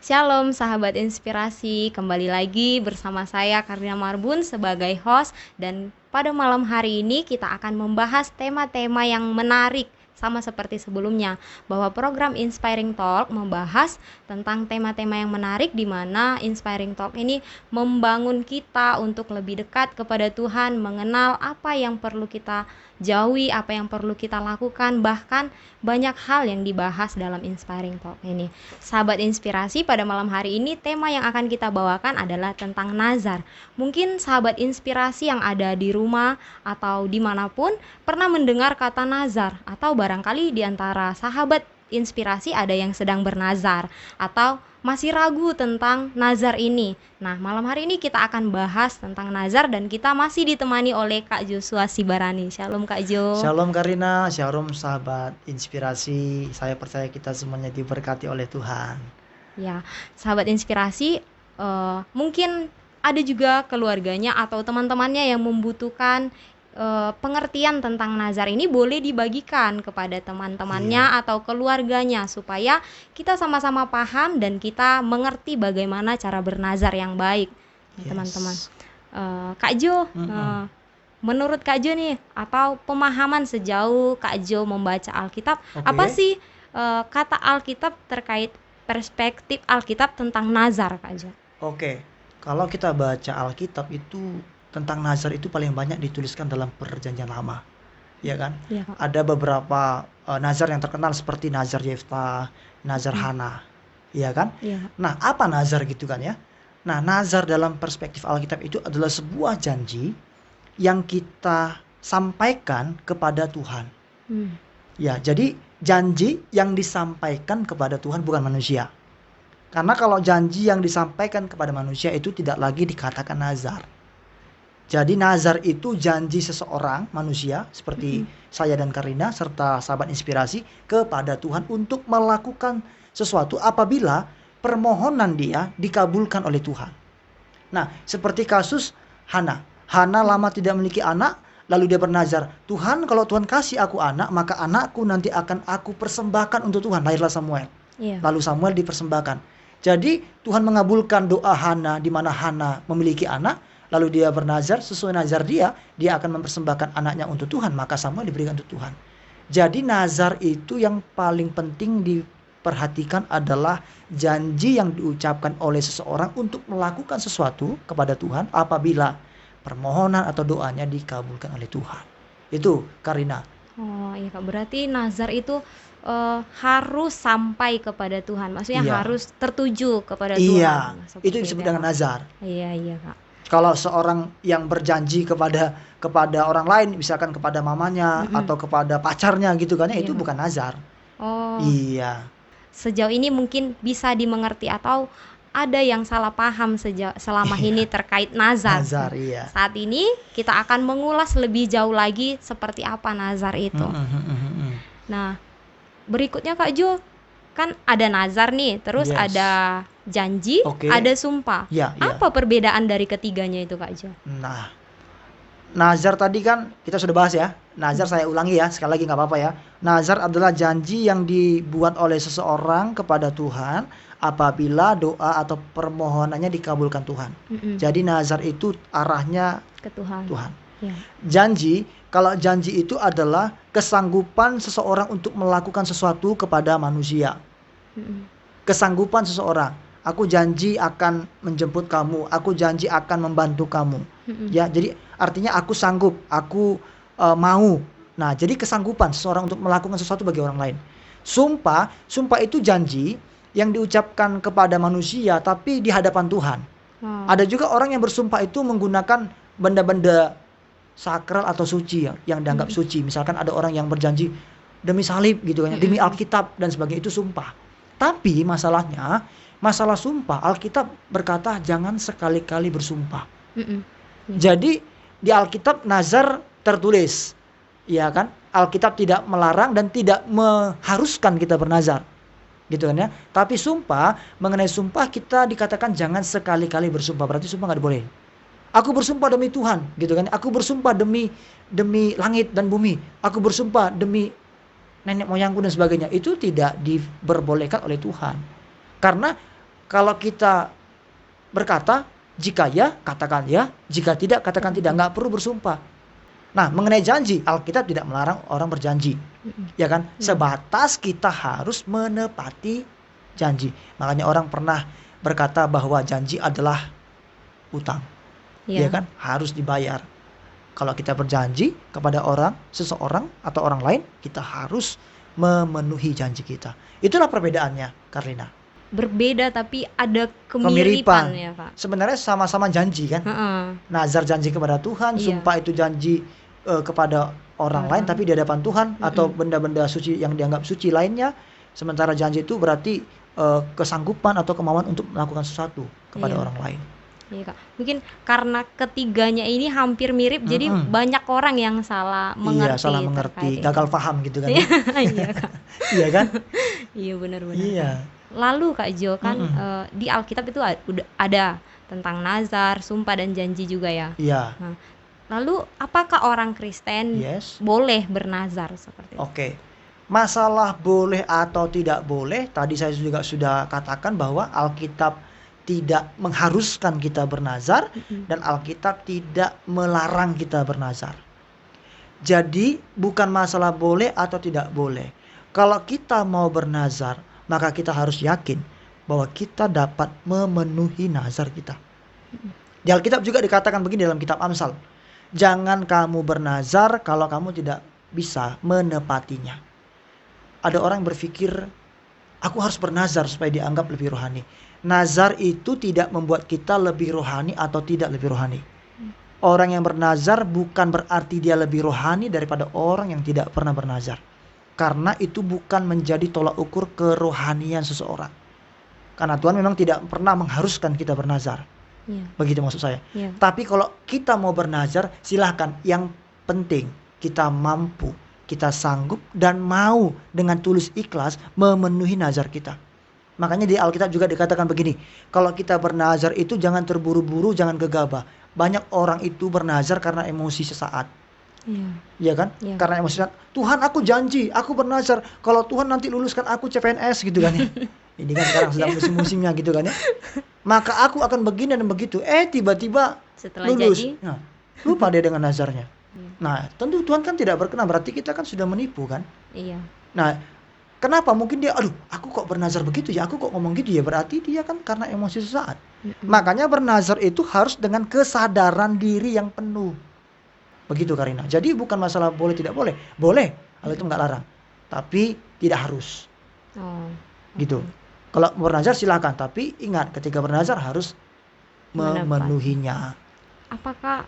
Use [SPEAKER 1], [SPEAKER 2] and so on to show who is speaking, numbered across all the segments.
[SPEAKER 1] Shalom sahabat inspirasi, kembali lagi bersama saya Karina Marbun sebagai host, dan pada malam hari ini kita akan membahas tema-tema yang menarik sama seperti sebelumnya, bahwa program Inspiring Talk membahas tentang tema-tema yang menarik, di mana Inspiring Talk ini membangun kita untuk lebih dekat kepada Tuhan, mengenal apa yang perlu kita jauhi, apa yang perlu kita lakukan, bahkan banyak hal yang dibahas dalam Inspiring Talk ini. Sahabat inspirasi, pada malam hari ini tema yang akan kita bawakan adalah tentang nazar. Mungkin sahabat inspirasi yang ada di rumah atau dimanapun pernah mendengar kata nazar, atau barangkali di antara sahabat inspirasi ada yang sedang bernazar atau masih ragu tentang nazar ini. Nah, malam hari ini kita akan bahas tentang nazar, dan kita masih ditemani oleh Kak Joshua Sibarani. Shalom Kak Jo.
[SPEAKER 2] Shalom Karina, shalom sahabat inspirasi. Saya percaya kita semuanya diberkati oleh Tuhan.
[SPEAKER 1] Ya, sahabat inspirasi, mungkin ada juga keluarganya atau teman-temannya yang membutuhkan pengertian tentang nazar ini. Boleh dibagikan kepada teman-temannya atau keluarganya, supaya kita sama-sama paham dan kita mengerti bagaimana cara bernazar yang baik, teman-teman. Kak Jo, menurut Kak Jo nih, atau pemahaman sejauh Kak Jo membaca Alkitab, apa sih kata Alkitab terkait perspektif Alkitab tentang nazar, Kak Jo?
[SPEAKER 2] Kalau kita baca Alkitab itu tentang nazar itu paling banyak dituliskan dalam Perjanjian Lama, ya kan?
[SPEAKER 1] Iya, Kak.
[SPEAKER 2] Ada beberapa nazar yang terkenal seperti nazar Yefta, nazar Hana, ya kan?
[SPEAKER 1] Iya.
[SPEAKER 2] Nah, apa nazar gitu kan ya? Nah, nazar dalam perspektif Alkitab itu adalah sebuah janji yang kita sampaikan kepada Tuhan. Ya, jadi janji yang disampaikan kepada Tuhan, bukan manusia. Karena kalau janji yang disampaikan kepada manusia itu tidak lagi dikatakan nazar. Jadi nazar itu janji seseorang manusia seperti saya dan Karina serta sahabat inspirasi kepada Tuhan untuk melakukan sesuatu apabila permohonan dia dikabulkan oleh Tuhan. Nah, seperti kasus Hana. Hana lama tidak memiliki anak, lalu dia bernazar, Tuhan, kalau Tuhan kasih aku anak, maka anakku nanti akan aku persembahkan untuk Tuhan. Lahirlah Samuel. Lalu Samuel dipersembahkan. Jadi Tuhan mengabulkan doa Hana, di mana Hana memiliki anak. Lalu dia bernazar, sesuai nazar dia akan mempersembahkan anaknya untuk Tuhan. Maka Samuel diberikan untuk Tuhan. Jadi nazar itu yang paling penting diperhatikan adalah janji yang diucapkan oleh seseorang untuk melakukan sesuatu kepada Tuhan apabila permohonan atau doanya dikabulkan oleh Tuhan. Itu Karina.
[SPEAKER 1] Oh iya Kak, berarti nazar itu harus sampai kepada Tuhan. Maksudnya harus tertuju kepada Tuhan.
[SPEAKER 2] Iya, itu disebut dengan nazar.
[SPEAKER 1] Iya Kak.
[SPEAKER 2] Kalau seorang yang berjanji kepada orang lain, misalkan kepada mamanya atau kepada pacarnya gitu kan, itu bukan nazar.
[SPEAKER 1] Oh.
[SPEAKER 2] Iya.
[SPEAKER 1] Sejauh ini mungkin bisa dimengerti, atau ada yang salah paham selama ini terkait nazar.
[SPEAKER 2] Nazar, iya.
[SPEAKER 1] Saat ini kita akan mengulas lebih jauh lagi seperti apa nazar itu. Nah, berikutnya Kak Jo, kan ada nazar nih, terus ada janji, ada sumpah. Apa perbedaan dari ketiganya itu Kak Jo?
[SPEAKER 2] Nah, nazar tadi kan kita sudah bahas ya. Nazar saya ulangi ya, sekali lagi nggak apa-apa ya. Nazar adalah janji yang dibuat oleh seseorang kepada Tuhan apabila doa atau permohonannya dikabulkan Tuhan. Jadi nazar itu arahnya
[SPEAKER 1] ke Tuhan.
[SPEAKER 2] Janji, kalau janji itu adalah kesanggupan seseorang untuk melakukan sesuatu kepada manusia. Kesanggupan seseorang. Aku janji akan menjemput kamu, aku janji akan membantu kamu. Ya, jadi artinya aku sanggup, aku mau. Nah, jadi kesanggupan seseorang untuk melakukan sesuatu bagi orang lain. Sumpah itu janji yang diucapkan kepada manusia tapi di hadapan Tuhan. Ada juga orang yang bersumpah itu menggunakan benda-benda sakral atau suci yang dianggap suci. Misalkan ada orang yang berjanji demi salib gitu kan, demi Alkitab dan sebagainya, itu sumpah. Tapi masalah sumpah, Alkitab berkata jangan sekali-kali bersumpah. Jadi di Alkitab nazar tertulis, ya kan? Alkitab tidak melarang dan tidak mengharuskan kita bernazar, gitu kan ya. Tapi sumpah, mengenai sumpah kita dikatakan jangan sekali-kali bersumpah. Berarti sumpah nggak boleh. Aku bersumpah demi Tuhan, gitu kan? Aku bersumpah demi langit dan bumi. Aku bersumpah demi nenek moyangku dan sebagainya. Itu tidak diperbolehkan oleh Tuhan. Karena Kalau kita berkata, jika ya, katakan ya. Jika tidak, katakan tidak. Nggak perlu bersumpah. Nah, mengenai janji, Alkitab tidak melarang orang berjanji. Ya kan? Sebatas kita harus menepati janji. Makanya orang pernah berkata bahwa janji adalah utang. Ya kan? Harus dibayar. Kalau kita berjanji kepada seseorang atau orang lain, kita harus memenuhi janji kita. Itulah perbedaannya, Karlina.
[SPEAKER 1] Berbeda tapi ada kemiripan ya, Pak.
[SPEAKER 2] Sebenarnya sama-sama janji kan. Nazar janji kepada Tuhan, sumpah itu janji kepada orang lain tapi di hadapan Tuhan atau benda-benda suci yang dianggap suci lainnya. Sementara janji itu berarti kesanggupan atau kemauan untuk melakukan sesuatu kepada orang lain.
[SPEAKER 1] Iya, Kak. Mungkin karena ketiganya ini hampir mirip, jadi banyak orang yang salah mengerti.
[SPEAKER 2] Iya, salah mengerti, gagal paham gitu kan.
[SPEAKER 1] Iya, Kak.
[SPEAKER 2] Iya kan?
[SPEAKER 1] Iya, benar-benar.
[SPEAKER 2] Iya.
[SPEAKER 1] Lalu Kak Jo kan di Alkitab itu udah ada tentang nazar, sumpah dan janji juga ya.
[SPEAKER 2] Iya.
[SPEAKER 1] Nah, lalu apakah orang Kristen boleh bernazar seperti itu?
[SPEAKER 2] Oke. Masalah boleh atau tidak boleh, tadi saya juga sudah katakan bahwa Alkitab tidak mengharuskan kita bernazar dan Alkitab tidak melarang kita bernazar. Jadi bukan masalah boleh atau tidak boleh. Kalau kita mau bernazar, maka kita harus yakin bahwa kita dapat memenuhi nazar kita. Di Alkitab juga dikatakan begini dalam kitab Amsal. Jangan kamu bernazar kalau kamu tidak bisa menepatinya. Ada orang berpikir, aku harus bernazar supaya dianggap lebih rohani. Nazar itu tidak membuat kita lebih rohani atau tidak lebih rohani. Orang yang bernazar bukan berarti dia lebih rohani daripada orang yang tidak pernah bernazar. Karena itu bukan menjadi tolak ukur kerohanian seseorang. Karena Tuhan memang tidak pernah mengharuskan kita bernazar. Begitu maksud saya. Tapi kalau kita mau bernazar, silahkan. Yang penting kita mampu, kita sanggup dan mau dengan tulus ikhlas memenuhi nazar kita. Makanya di Alkitab juga dikatakan begini, kalau kita bernazar itu jangan terburu-buru, jangan gegabah. Banyak orang itu bernazar karena emosi sesaat. Iya kan? Karena emosi sesaat. Tuhan, aku janji, aku bernazar kalau Tuhan nanti luluskan aku CPNS gitu kan ya. Ini kan sekarang sedang musim-musimnya gitu kan ya. Maka aku akan begini dan begitu. Tiba-tiba
[SPEAKER 1] setelah
[SPEAKER 2] lulus.
[SPEAKER 1] Jadi
[SPEAKER 2] Nah, lupa dia dengan nazarnya. Nah, tentu Tuhan kan tidak berkenan, berarti kita kan sudah menipu kan?
[SPEAKER 1] Iya.
[SPEAKER 2] Nah, kenapa? Mungkin dia, aduh, aku kok bernazar begitu ya, aku kok ngomong gitu ya, berarti dia kan karena emosi sesaat. Makanya bernazar itu harus dengan kesadaran diri yang penuh. Begitu Karina. Jadi bukan masalah boleh tidak boleh. Boleh, hal itu nggak larang. Tapi tidak harus. Gitu. Kalau bernazar silakan, tapi ingat ketika bernazar harus memenuhinya.
[SPEAKER 1] Apakah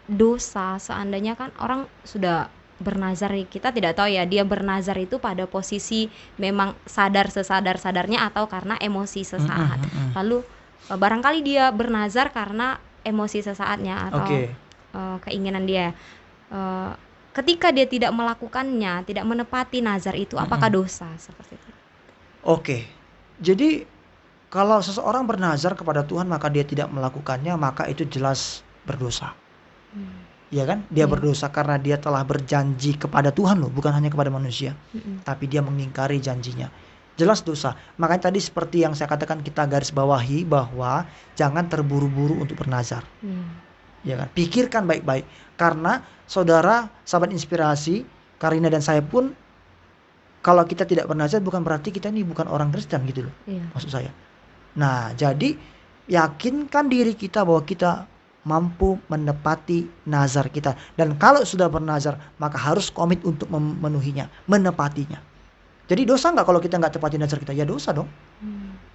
[SPEAKER 1] dosa seandainya kan orang sudah bernazar, kita tidak tahu ya dia bernazar itu pada posisi memang sadar-sadarnya atau karena emosi sesaat. Lalu barangkali dia bernazar karena emosi sesaatnya atau keinginan dia. Ketika dia tidak melakukannya, tidak menepati nazar itu, apakah dosa seperti itu?
[SPEAKER 2] Jadi kalau seseorang bernazar kepada Tuhan maka dia tidak melakukannya, maka itu jelas berdosa. Ya kan? Dia berdosa karena dia telah berjanji kepada Tuhan loh, bukan hanya kepada manusia. Tapi dia mengingkari janjinya. Jelas dosa. Makanya tadi seperti yang saya katakan, kita garis bawahi bahwa jangan terburu-buru untuk bernazar. Ya kan? Pikirkan baik-baik. Karena saudara, sahabat inspirasi, Karina dan saya pun, kalau kita tidak bernazar bukan berarti kita ini bukan orang Kristen gitu loh. Maksud saya. Nah, jadi yakinkan diri kita bahwa kita mampu menepati nazar kita. Dan kalau sudah bernazar, maka harus komit untuk memenuhinya, menepatinya. Jadi dosa nggak kalau kita nggak tepati nazar kita? Ya dosa dong.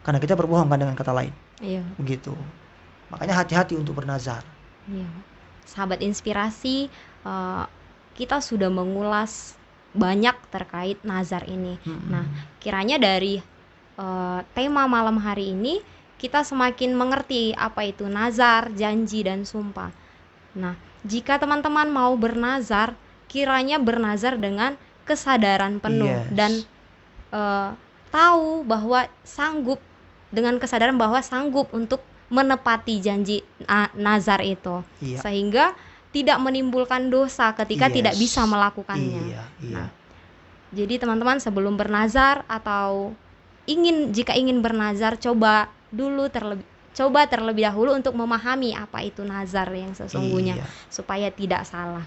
[SPEAKER 2] Karena kita berbohong kan dengan kata lain. Begitu. Makanya hati-hati untuk bernazar.
[SPEAKER 1] Sahabat inspirasi, kita sudah mengulas banyak terkait nazar ini. Nah, kiranya dari tema malam hari ini kita semakin mengerti apa itu nazar, janji, dan sumpah. Nah, jika teman-teman mau bernazar, kiranya bernazar dengan kesadaran penuh dan tahu bahwa sanggup, dengan kesadaran bahwa sanggup untuk menepati janji nazar itu, sehingga tidak menimbulkan dosa ketika tidak bisa melakukannya. Nah, jadi teman-teman sebelum bernazar atau jika ingin bernazar, coba coba terlebih dahulu untuk memahami apa itu nazar yang sesungguhnya,
[SPEAKER 2] Iya.
[SPEAKER 1] supaya tidak salah.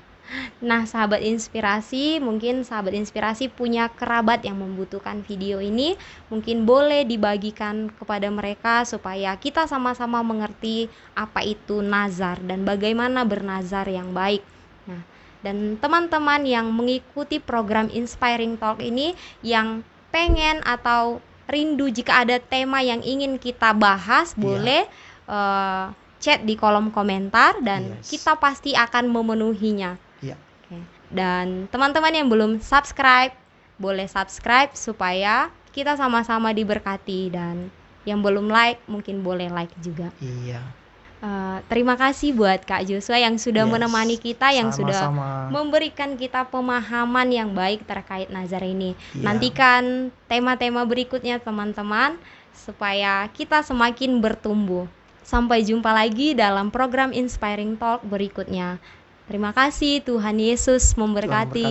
[SPEAKER 1] Nah, sahabat inspirasi, mungkin sahabat inspirasi punya kerabat yang membutuhkan video ini, mungkin boleh dibagikan kepada mereka supaya kita sama-sama mengerti apa itu nazar dan bagaimana bernazar yang baik. Nah, dan teman-teman yang mengikuti program Inspiring Talk ini yang pengen atau rindu jika ada tema yang ingin kita bahas, boleh chat di kolom komentar dan kita pasti akan memenuhinya. Oke. Dan teman-teman yang belum subscribe, boleh subscribe supaya kita sama-sama diberkati, dan yang belum like mungkin boleh like juga.
[SPEAKER 2] Iya.
[SPEAKER 1] Terima kasih buat Kak Joshua yang sudah menemani kita, yang sudah memberikan kita pemahaman yang baik terkait nazar ini. Nantikan tema-tema berikutnya teman-teman, supaya kita semakin bertumbuh. Sampai jumpa lagi dalam program Inspiring Talk berikutnya. Terima kasih, Tuhan Yesus memberkati.